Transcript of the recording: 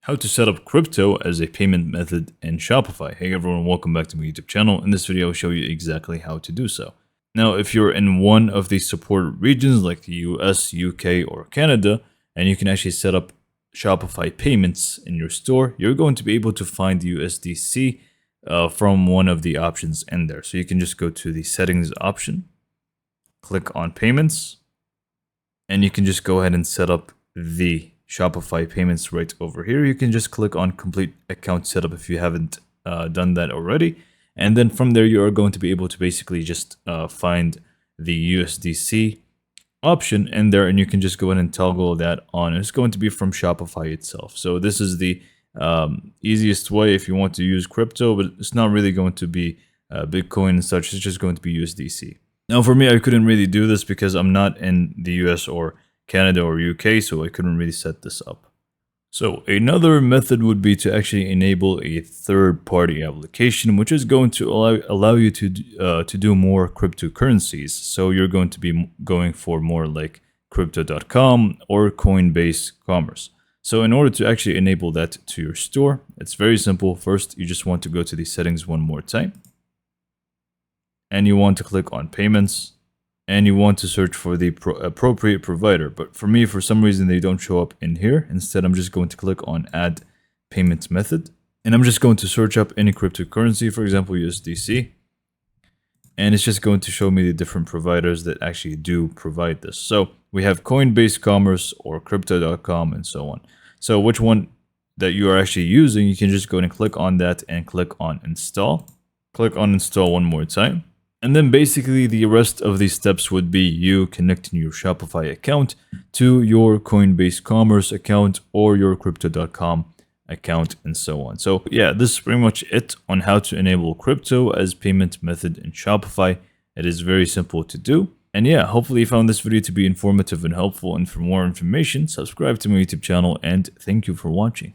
How to set up crypto as a payment method in Shopify. Hey everyone, welcome back to my YouTube channel. In this video, I'll show you exactly how to do so. Now, if you're in one of these supported regions like the US, UK, or Canada, and you can actually set up Shopify payments in your store, you're going to be able to find USDC from one of the options in there. So you can just go to the settings option, click on payments, and you can just go ahead and set up the Shopify payments right over here. You can just click on complete account setup if you haven't done that already. And then from there, you are going to be able to basically just find the USDC option in there, and you can just go ahead and toggle that on. It's going to be from Shopify itself. So this is the easiest way if you want to use crypto, but it's not really going to be Bitcoin and such. It's just going to be USDC. Now, for me, I couldn't really do this because I'm not in the US or Canada or UK, so I couldn't really set this up. So another method would be to actually enable a third-party application, which is going to allow you to do more cryptocurrencies. So you're going to be going for more like crypto.com or Coinbase Commerce. So in order to actually enable that to your store, it's very simple. First, you just want to go to the settings one more time, and you want to click on payments, and you want to search for the appropriate provider. But for me, for some reason, they don't show up in here. Instead, I'm just going to click on add payment method, and I'm just going to search up any cryptocurrency, for example, USDC. And it's just going to show me the different providers that actually do provide this. So we have Coinbase Commerce or crypto.com and so on. So which one that you are actually using, you can just go and click on that and click on install. Click on install one more time. And then basically the rest of these steps would be you connecting your Shopify account to your Coinbase Commerce account or your crypto.com account and so on. So yeah, this is pretty much it on how to enable crypto as payment method in Shopify. It is very simple to do. And yeah, hopefully you found this video to be informative and helpful. And for more information, subscribe to my YouTube channel, and thank you for watching.